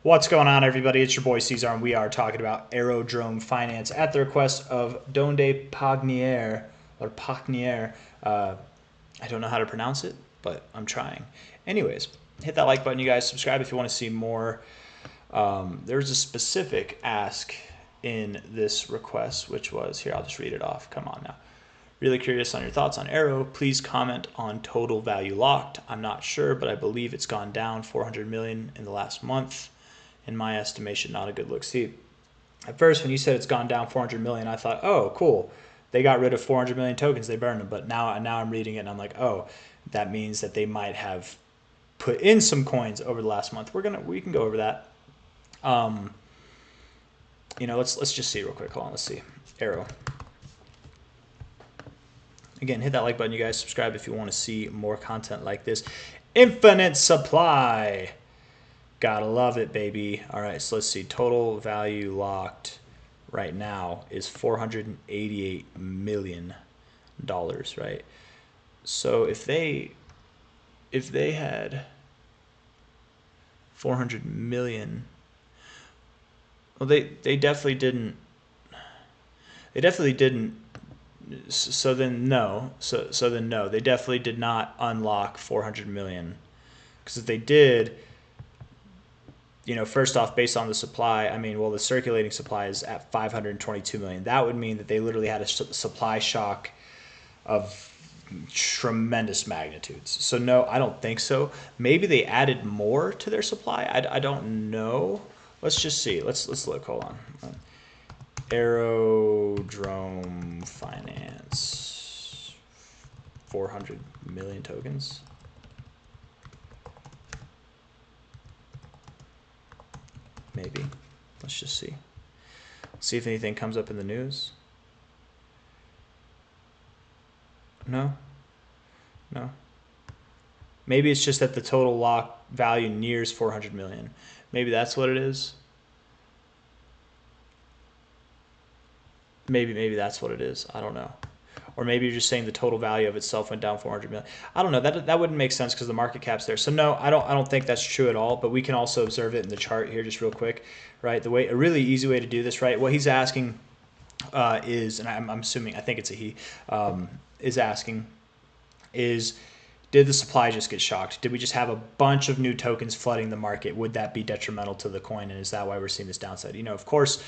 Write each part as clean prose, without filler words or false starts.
What's going on, everybody? It's your boy C-Zar, and we are talking about Aerodrome Finance at the request of Donde Pagnier, or Pagnier. I don't know how to pronounce it, but I'm trying. Anyways, hit that like button, you guys. Subscribe if you want to see more. There's a specific ask in this request, which was, here, I'll just read it off. Come on now. Really curious on your thoughts on Aero. Please comment on total value locked. I'm not sure, but I believe it's gone down 400 million in the last month. In my estimation, not a good look. See, at first when you said it's gone down 400 million, I thought, oh, cool. They got rid of 400 million tokens. They burned them. But now I'm reading it and I'm like, oh, that means that they might have put in some coins over the last month. We can go over that. Let's just see real quick. Hold on, let's see. Aero. Again, hit that like button, you guys. Subscribe if you want to see more content like this. Infinite supply. Gotta love it, baby. All right, so let's see. Total value locked right now is $488 million, right? So if they had 400 million, well, they definitely didn't. They definitely didn't. So then no. So then no. They definitely did not unlock 400 million, because if they did, first off, based on the supply, the circulating supply is at 522 million. That would mean that they literally had a supply shock of tremendous magnitudes. So no, I don't think so. Maybe they added more to their supply. I don't know. Let's just see. Let's look. Hold on. Aerodrome Finance, 400 million tokens. Maybe. Let's just see. See if anything comes up in the news. No. Maybe it's just that the total lock value nears 400 million. Maybe that's what it is. Maybe that's what it is. I don't know. Or maybe you're just saying the total value of itself went down 400 million. I don't know. That wouldn't make sense because the market cap's there. So no, I don't think that's true at all. But we can also observe it in the chart here, just real quick, right? A really easy way to do this, right? What he's asking is, and I'm assuming, I think it's a he, is asking, is, did the supply just get shocked? Did we just have a bunch of new tokens flooding the market? Would that be detrimental to the coin? And is that why we're seeing this downside? Of course,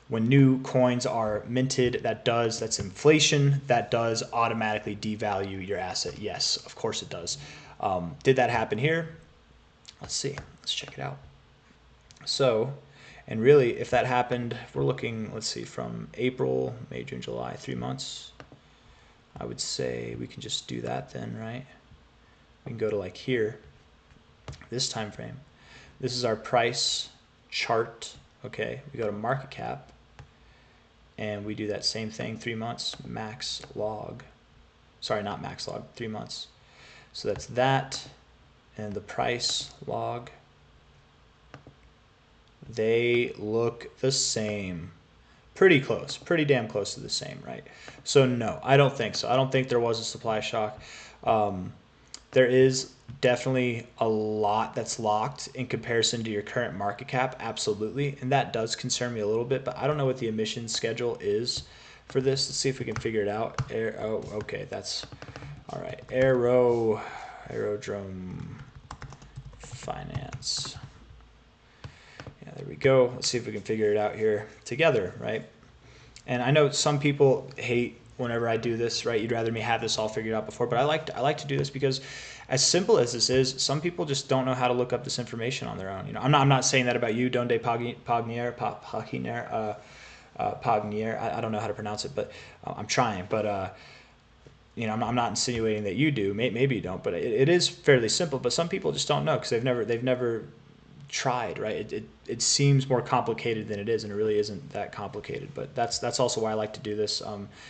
when new coins are minted, that's inflation. That does automatically devalue your asset. Yes, of course it does. Did that happen here? Let's see. Let's check it out. So, and really, if that happened, if we're looking, let's see, from April, May, June, July, 3 months, I would say we can just do that then, right? We can go to like here, this time frame. This is our price chart. Okay, we go to market cap, and we do that same thing, 3 months, max log. Sorry, not max log, 3 months. So that's that, and the price log. They look the same. Pretty close, pretty damn close to the same, right? So no, I don't think so. I don't think there was a supply shock. There is definitely a lot that's locked in comparison to your current market cap, absolutely, and that does concern me a little bit, but I don't know what the emissions schedule is for this. Let's see if we can figure it out. Oh, okay, that's all right. Aerodrome Finance. Yeah, there we go. Let's see if we can figure it out here together, right? And I know some people hate whenever I do this, right? You'd rather me have this all figured out before, but I like to do this because, as simple as this is, some people just don't know how to look up this information on their own. I'm not saying that about you, Donde Pagnier. I don't know how to pronounce it, but I'm trying. But I'm not insinuating that you do. Maybe you don't, but it is fairly simple. But some people just don't know because they've never tried, right? It seems more complicated than it is, and it really isn't that complicated. But that's also why I like to do this.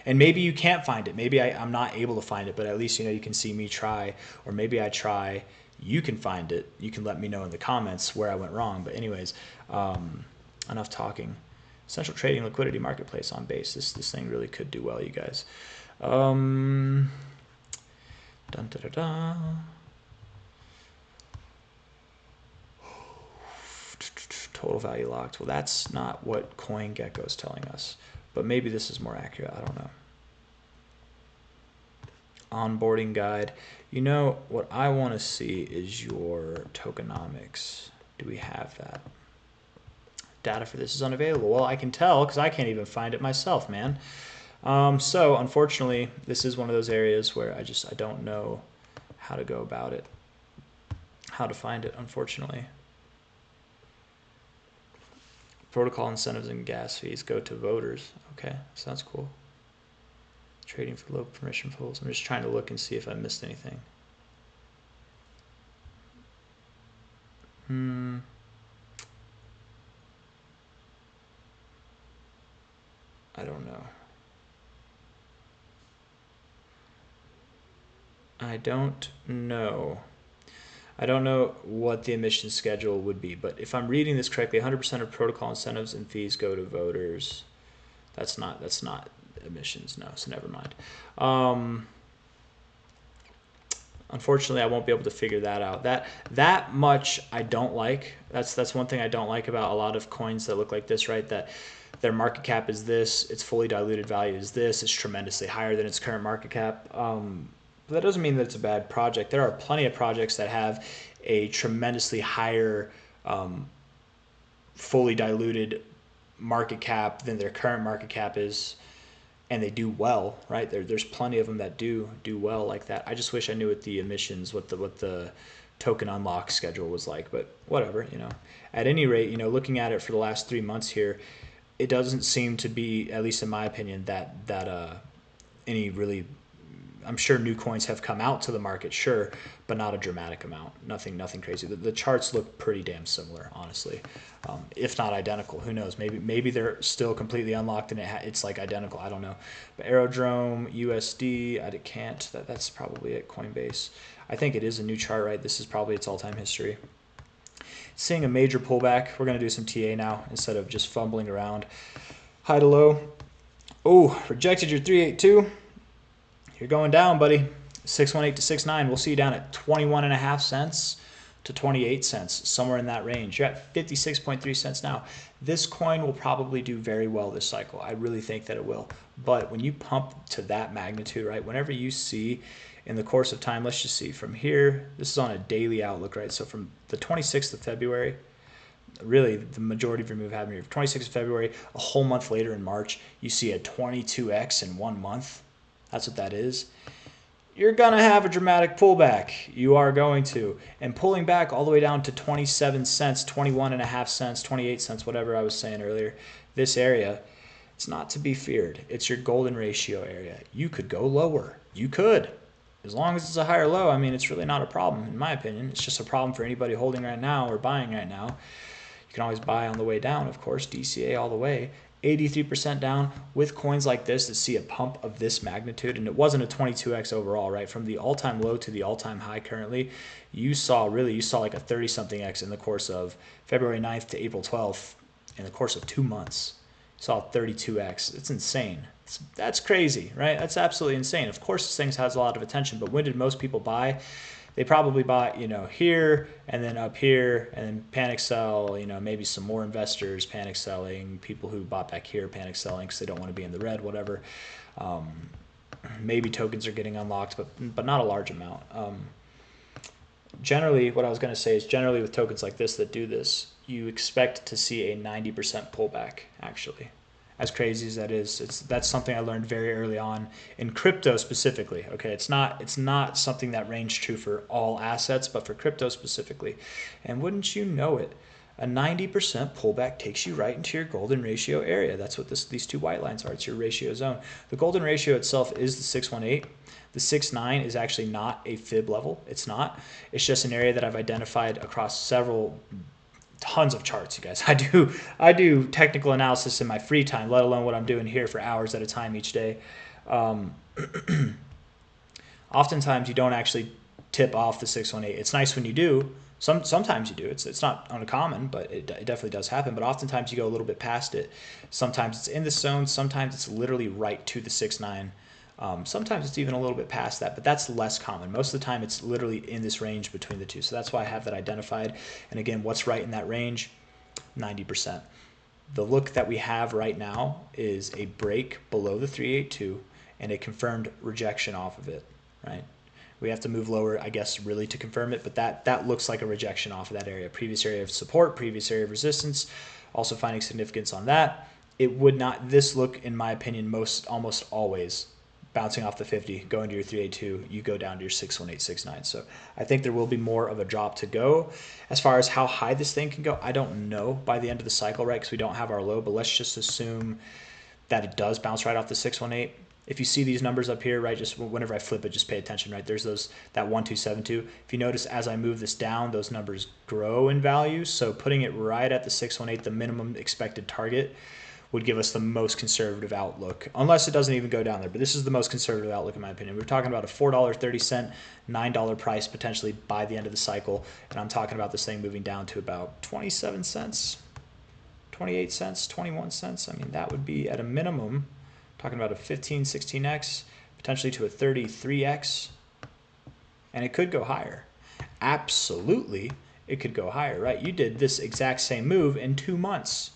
And maybe you can't find it. Maybe I'm not able to find it, but at least you can see me try. Or maybe I try, you can find it. You can let me know in the comments where I went wrong. But anyways, enough talking. Central trading liquidity marketplace on base. This thing really could do well, you guys. Dun, da, da, da. total value locked. Well, that's not what CoinGecko is telling us, but maybe this is more accurate. I don't know. Onboarding guide. You know, what I want to see is your tokenomics. Do we have that? Data for this is unavailable. Well, I can tell because I can't even find it myself, man. So unfortunately, this is one of those areas where I don't know how to go about it, how to find it, unfortunately. Protocol incentives and gas fees go to voters. Okay, sounds cool. Trading for low permission pools. I'm just trying to look and see if I missed anything. I don't know. I don't know. I don't know what the emission schedule would be, but if I'm reading this correctly, 100% of protocol incentives and fees go to voters. That's not emissions, no, so never mind. Unfortunately, I won't be able to figure that out. That much I don't like. That's one thing I don't like about a lot of coins that look like this, right? That their market cap is this, its fully diluted value is this, it's tremendously higher than its current market cap. But that doesn't mean that it's a bad project. There are plenty of projects that have a tremendously higher fully diluted market cap than their current market cap is, and they do well, right? There's plenty of them that do well like that. I just wish I knew what the emissions, what the token unlock schedule was like, but whatever, you know. At any rate, you know, looking at it for the last 3 months here, it doesn't seem to be, at least in my opinion, that any really. I'm sure new coins have come out to the market, sure, but not a dramatic amount. Nothing crazy. The charts look pretty damn similar, honestly, if not identical. Who knows? Maybe they're still completely unlocked and it's like identical. I don't know. But Aerodrome, USD, I can't. That's probably it. Coinbase. I think it is a new chart, right? This is probably its all-time history. Seeing a major pullback. We're gonna do some TA now instead of just fumbling around. High to low. Oh, rejected your 382. You're going down, buddy. 618 to 69. We'll see you down at 21.5 cents to 28 cents, somewhere in that range. You're at 56.3 cents now. This coin will probably do very well this cycle. I really think that it will. But when you pump to that magnitude, right, whenever you see in the course of time, let's just see from here, this is on a daily outlook, right? So from the 26th of February, really the majority of your move happened here. 26th of February, a whole month later in March, you see a 22x in 1 month. That's what that is. You're going to have a dramatic pullback. You are going to. And pulling back all the way down to 27 cents, 21.5 cents, 28 cents, whatever I was saying earlier, this area, it's not to be feared. It's your golden ratio area. You could go lower. You could. As long as it's a higher low, I mean, it's really not a problem, in my opinion. It's just a problem for anybody holding right now or buying right now. You can always buy on the way down, of course, DCA all the way. 83% down with coins like this that see a pump of this magnitude, and it wasn't a 22x overall, right? From the all-time low to the all-time high currently, you saw like a 30-something x in the course of February 9th to April 12th in the course of 2 months. You saw 32x. It's insane. That's crazy, right? That's absolutely insane. Of course, this thing has a lot of attention, but when did most people buy? They probably bought, you know, here and then up here and then panic sell, you know, maybe some more investors panic selling, people who bought back here panic selling because they don't want to be in the red, whatever. Maybe tokens are getting unlocked, but not a large amount. Generally, what I was going to say is generally with tokens like this that do this, you expect to see a 90% pullback, actually. As crazy as that is, that's something I learned very early on in crypto specifically. Okay, it's not something that ranged true for all assets, but for crypto specifically. And wouldn't you know it, a 90% pullback takes you right into your golden ratio area. That's what these two white lines are. It's your ratio zone. The golden ratio itself is the 618. The 6.9 is actually not a fib level. It's not. It's just an area that I've identified across tons of charts, you guys. I do technical analysis in my free time, let alone what I'm doing here for hours at a time each day. Oftentimes you don't actually tip off the 618. It's nice when you do. Sometimes you do. It's not uncommon, but it definitely does happen. But oftentimes you go a little bit past it. Sometimes it's in the zone. Sometimes it's literally right to the 6.9. Sometimes it's even a little bit past that, but that's less common. Most of the time it's literally in this range between the two. So that's why I have that identified. And again, what's right in that range? 90%. The look that we have right now is a break below the 382 and a confirmed rejection off of it, right? We have to move lower, I guess, really to confirm it, but that looks like a rejection off of that area. Previous area of support, previous area of resistance, also finding significance on that. It would not, this look, in my opinion, almost always bouncing off the 50, going to your 382, you go down to your 61869. So I think there will be more of a drop to go. As far as how high this thing can go, I don't know by the end of the cycle, right? Because we don't have our low, but let's just assume that it does bounce right off the 618. If you see these numbers up here, right, just whenever I flip it, just pay attention, right? There's that 1272. If you notice, as I move this down, those numbers grow in value. So putting it right at the 618, the minimum expected target, would give us the most conservative outlook, unless it doesn't even go down there. But this is the most conservative outlook, in my opinion. We're talking about a $4.30, $9 price potentially by the end of the cycle. And I'm talking about this thing moving down to about 27 cents, 28 cents, 21 cents. I mean, that would be at a minimum, talking about a 15, 16x, potentially to a 33x. And it could go higher. Absolutely, it could go higher, right? You did this exact same move in 2 months.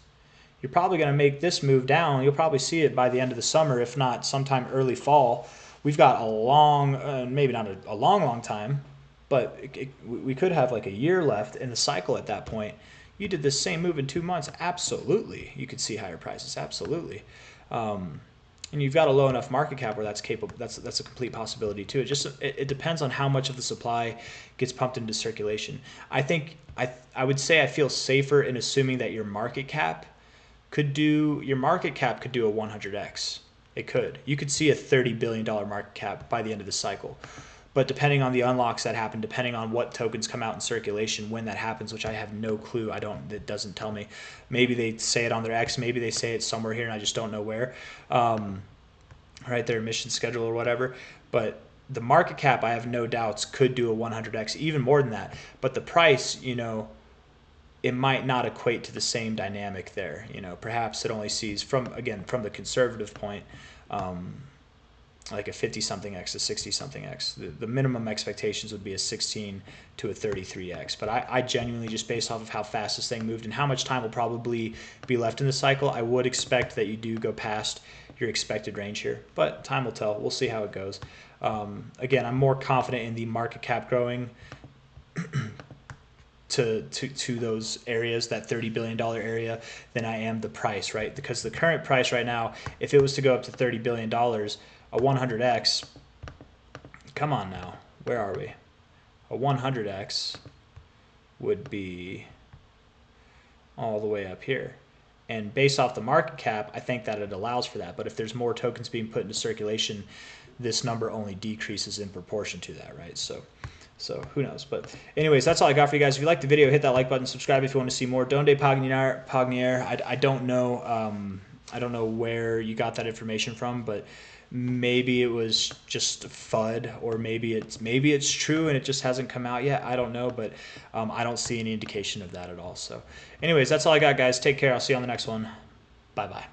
You're probably going to make this move down. You'll probably see it by the end of the summer, if not sometime early fall. We've got a long, maybe not a long time, but we could have like a year left in the cycle at that point. You did this same move in 2 months. Absolutely. You could see higher prices. Absolutely. And you've got a low enough market cap where that's capable. That's a complete possibility too. It depends on how much of the supply gets pumped into circulation. I think I would say I feel safer in assuming that your market cap could do a 100x. It could. You could see a $30 billion market cap by the end of the cycle. But depending on the unlocks that happen, depending on what tokens come out in circulation when that happens, which I have no clue. It doesn't tell me. Maybe they say it on their X, maybe they say it somewhere here and I just don't know where. Right, their emission schedule or whatever. But the market cap, I have no doubts, could do a 100x, even more than that. But the price, it might not equate to the same dynamic there. Perhaps it only sees from the conservative point, like a 50-something x, a 60-something x. The minimum expectations would be a 16 to a 33x. But I genuinely, just based off of how fast this thing moved and how much time will probably be left in the cycle, I would expect that you do go past your expected range here. But time will tell. We'll see how it goes. Again, I'm more confident in the market cap growing to those areas, that $30 billion area, than I am the price, right? Because the current price right now, if it was to go up to $30 billion, a 100x, come on now, where are we? A 100x would be all the way up here. And based off the market cap, I think that it allows for that. But if there's more tokens being put into circulation, this number only decreases in proportion to that, right? So who knows? But anyways, that's all I got for you guys. If you liked the video, hit that like button, subscribe if you want to see more. Donde Pagnier. I don't know. I don't know where you got that information from, but maybe it was just FUD, or maybe it's true and it just hasn't come out yet. I don't know, but I don't see any indication of that at all. So anyways, that's all I got, guys. Take care. I'll see you on the next one. Bye-bye.